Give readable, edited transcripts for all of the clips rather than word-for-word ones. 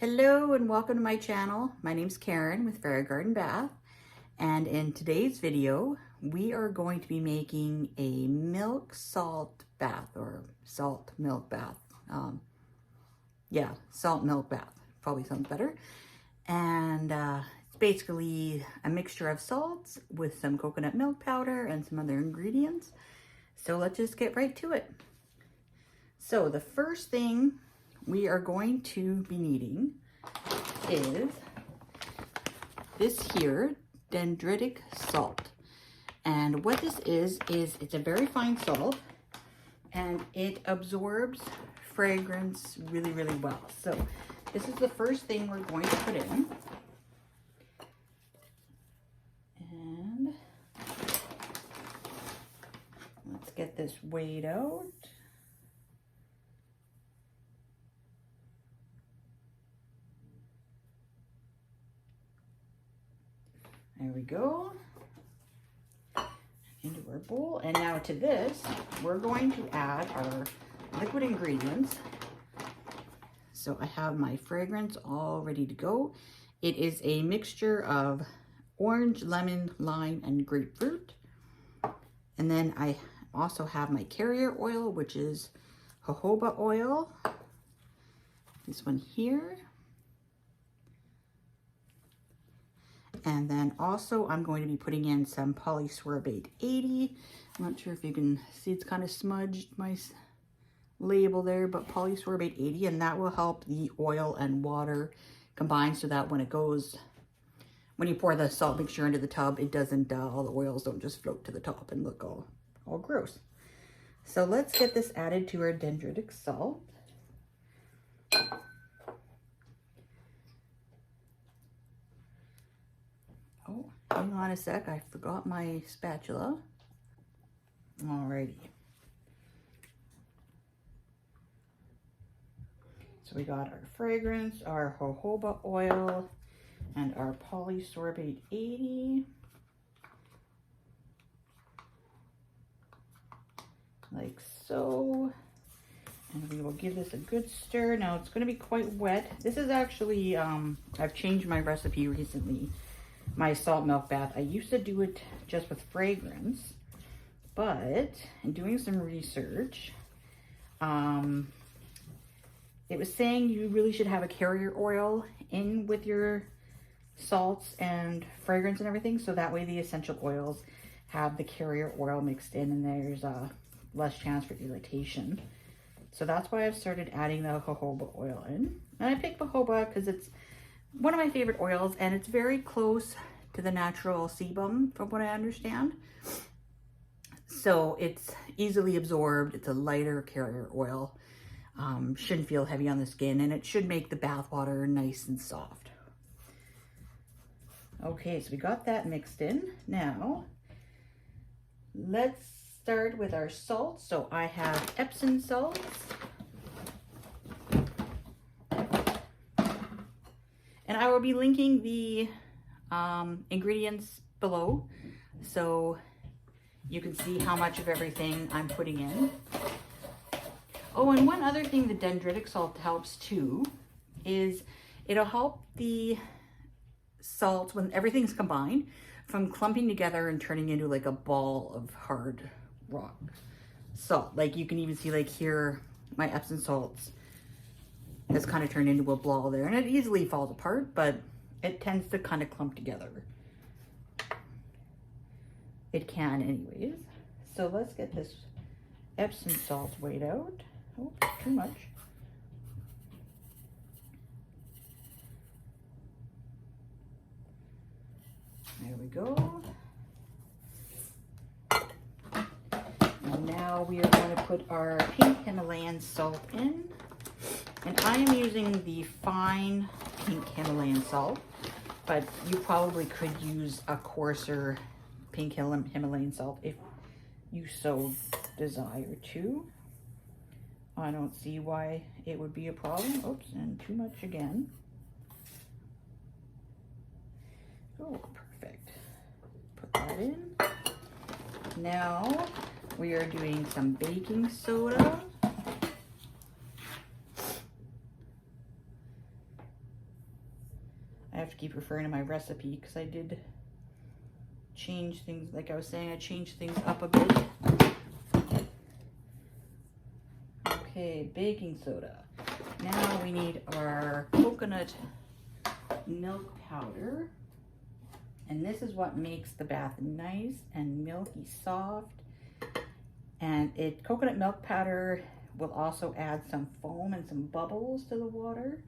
Hello and welcome to my channel. My name's Karen with Fairy Garden Bath, and in today's video we are going to be making a milk salt bath, or salt milk bath. Salt milk bath probably sounds better. And it's basically a mixture of salts with some coconut milk powder and some other ingredients. So let's just get right to it. So the first thing we are going to be needing is this here, Dendritic salt. And what this is it's a very fine salt and it absorbs fragrance really, really well. So this is the first thing we're going to put in. And let's get this weighed out. There we go, into our bowl. And now to this, we're going to add our liquid ingredients. So I have my fragrance all ready to go. It is a mixture of orange, lemon, lime, and grapefruit. And then I also have my carrier oil, which is jojoba oil. This one here. And then also I'm going to be putting in some polysorbate 80. I'm not sure if you can see, it's kind of smudged my label there, but polysorbate 80, and that will help the oil and water combine so that when you pour the salt mixture into the tub, it doesn't, all the oils don't just float to the top and look all gross. So let's get this added to our dendritic salt. Oh, hang on a sec, I forgot my spatula. Alrighty. So we got our fragrance, our jojoba oil, and our polysorbate 80. Like so. And we will give this a good stir. Now it's going to be quite wet. This is actually, I've changed my recipe recently. My salt milk bath. I used to do it just with fragrance, but in doing some research, it was saying you really should have a carrier oil in with your salts and fragrance and everything, so that way the essential oils have the carrier oil mixed in and there's less chance for irritation. So that's why I've started adding the jojoba oil in. And I picked jojoba because it's one of my favorite oils, and it's very close to the natural sebum from what I understand. So it's easily absorbed. It's a lighter carrier oil. Shouldn't feel heavy on the skin, and it should make the bath water nice and soft. Okay, so we got that mixed in. Now, let's start with our salt. So I have Epsom salts. And I will be linking the ingredients below so you can see how much of everything I'm putting in. Oh, and one other thing the dendritic salt helps too is it'll help the salt, when everything's combined, from clumping together and turning into like a ball of hard rock salt. Like you can even see, like here, my Epsom salts has kind of turned into a ball there, and it easily falls apart, but it tends to kind of clump together. It can anyways. So let's get this Epsom salt weighed out. Oh, too much. There we go. And now we are going to put our pink Himalayan salt in. And I am using the fine pink Himalayan salt, but you probably could use a coarser pink Himalayan salt if you so desire to. I don't see why it would be a problem. Oops, and too much again. Oh, perfect. Put that in. Now we are doing some baking soda. have to keep referring to my recipe because I did change things. Like I was saying, I changed things up a bit. Okay, baking soda. Now we need our coconut milk powder. And this is what makes the bath nice and milky soft. And coconut milk powder will also add some foam and some bubbles to the water.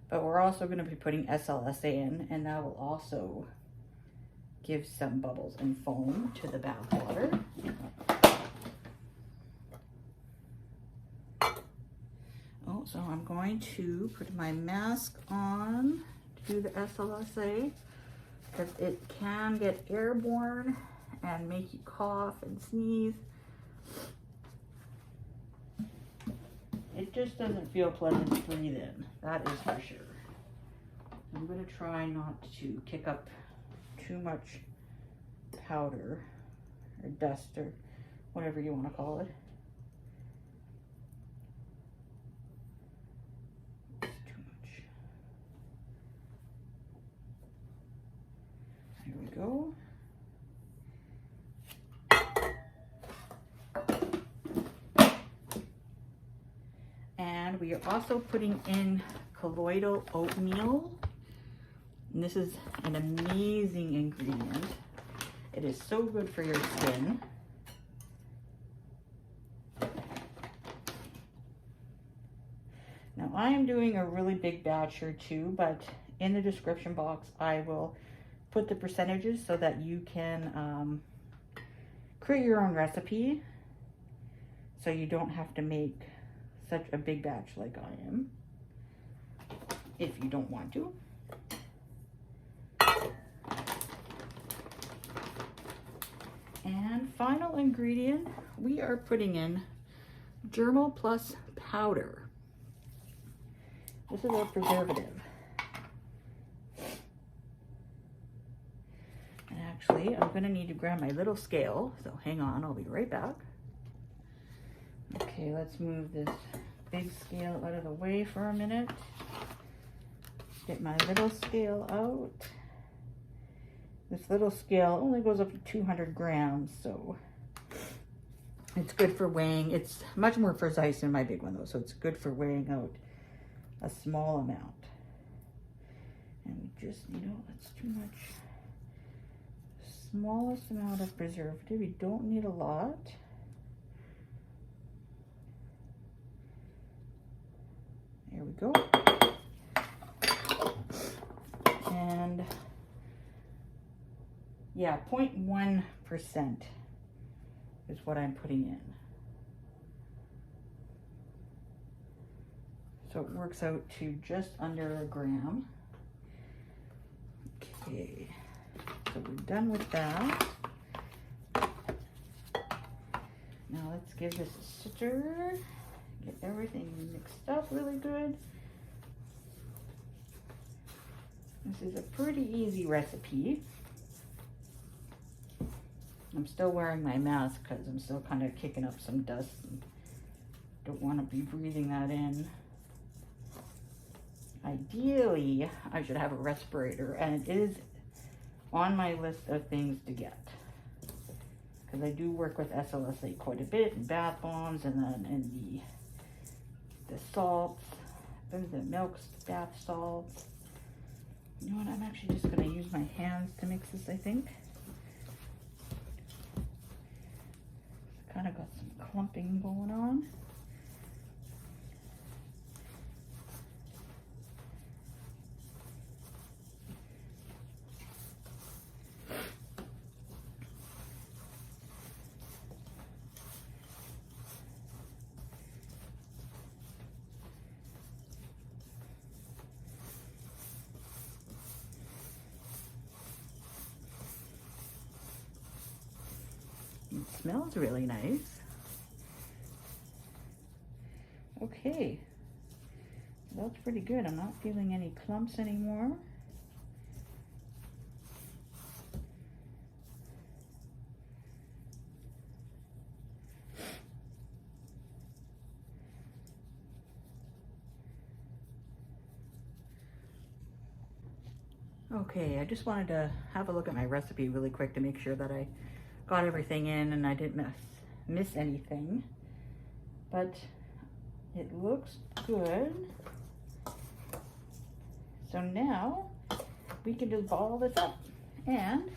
But we're also going to be putting Slsa in, and that will also give some bubbles and foam to the bath water. Oh, so I'm going to put my mask on to do the Slsa because it can get airborne and make you cough and sneeze. It just doesn't feel pleasant to breathe in, that is for sure. I'm going to try not to kick up too much powder or dust or whatever you want to call it. It's too much. There we go. And we are also putting in colloidal oatmeal. And this is an amazing ingredient. It is so good for your skin. Now I am doing a really big batch here too, but in the description box I will put the percentages so that you can create your own recipe so you don't have to make such a big batch like I am, if you don't want to. And final ingredient, we are putting in Germall Plus powder. This is a preservative. And actually, I'm gonna need to grab my little scale, so hang on, I'll be right back. Okay, let's move this big scale out of the way for a minute. Get my little scale out. This little scale only goes up to 200 grams, so it's good for weighing. It's much more precise than my big one though, so it's good for weighing out a small amount. And we just need, oh, that's too much. Smallest amount of preservative, you don't need a lot. There we go. And yeah, 0.1% is what I'm putting in. So it works out to just under a gram. Okay, so we're done with that. Now let's give this a stir. Get everything mixed up really good. This is a pretty easy recipe. I'm still wearing my mask because I'm still kind of kicking up some dust and don't want to be breathing that in. Ideally, I should have a respirator, and it is on my list of things to get. Because I do work with Slsa quite a bit, in bath bombs, and then in the salts, the milks, bath salts. You know what, I'm actually just going to use my hands to mix this, I think. Kind of got some clumping going on. It smells really nice. Okay, that's pretty good. I'm not feeling any clumps anymore. Okay, I just wanted to have a look at my recipe really quick to make sure that I got everything in and I didn't miss anything. But it looks good. So now we can just bottle this up. And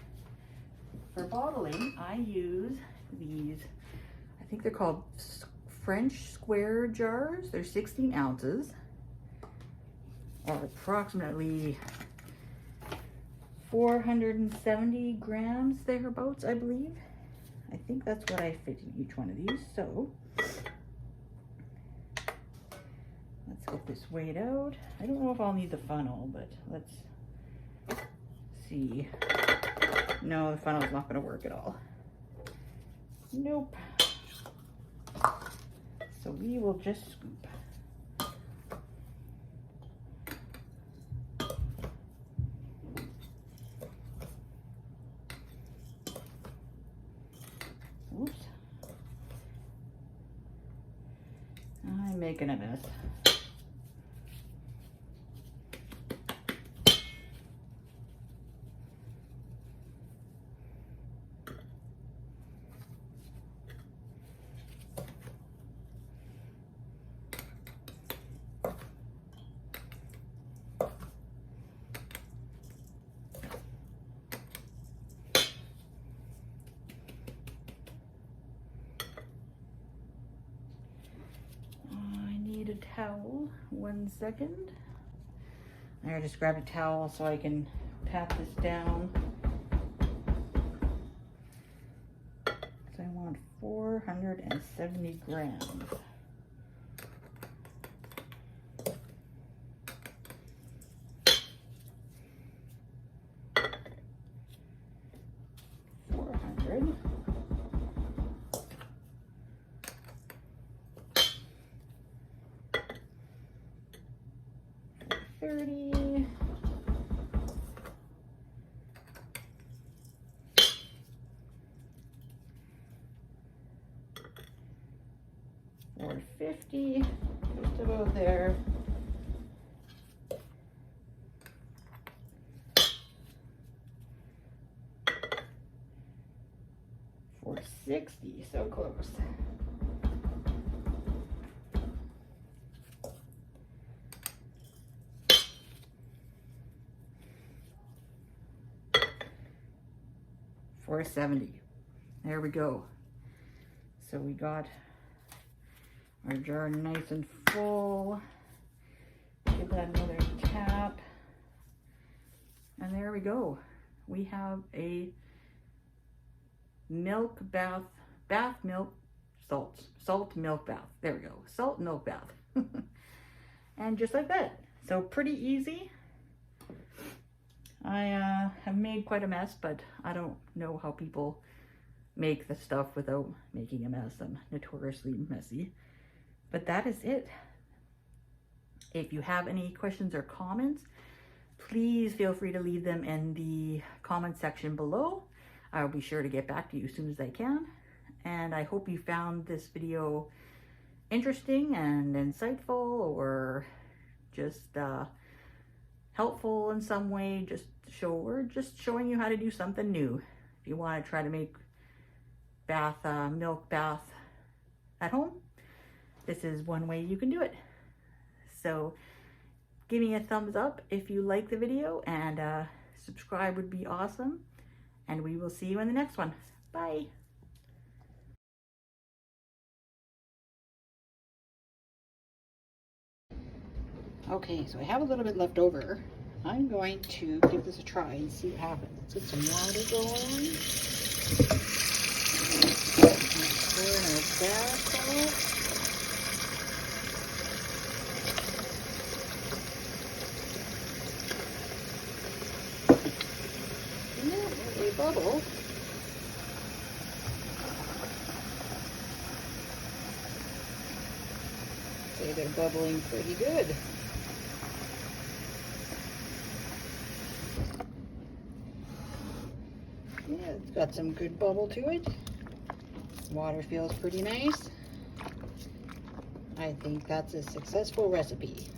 for bottling, I use these, I think they're called French square jars. They're 16 ounces, or approximately 470 grams thereabouts, I believe. I think that's what I fit in each one of these. So let's get this weighed out. I don't know if I'll need the funnel, but let's see. No, the funnel's not going to work at all. Nope. So we will just scoop. Oops. I'm making a mess. A towel, 1 second. I just grabbed a towel so I can pat this down. So I want 470 grams. $30. $4.50, just about there. $4.60, so close. $4.70. There we go. So we got our jar nice and full. Give that another tap. And there we go. We have a milk bath, milk, salt milk bath. There we go. Salt milk bath. And just like that. So pretty easy. I have made quite a mess, but I don't know how people make the stuff without making a mess. I'm notoriously messy. But that is it. If you have any questions or comments, please feel free to leave them in the comment section below. I'll be sure to get back to you as soon as I can. And I hope you found this video interesting and insightful, or just helpful in some way. We're just showing you how to do something new. If you want to try to make milk bath at home, this is one way you can do it. So give me a thumbs up if you like the video, and subscribe would be awesome. And we will see you in the next one. Bye. Okay, so I have a little bit left over. I'm going to give this a try and see what happens. Let's get some water going. Pour in our bath salt. Yeah, there's a bubble. Okay, they're bubbling pretty good. Yeah, it's got some good bubble to it. Water feels pretty nice. I think that's a successful recipe.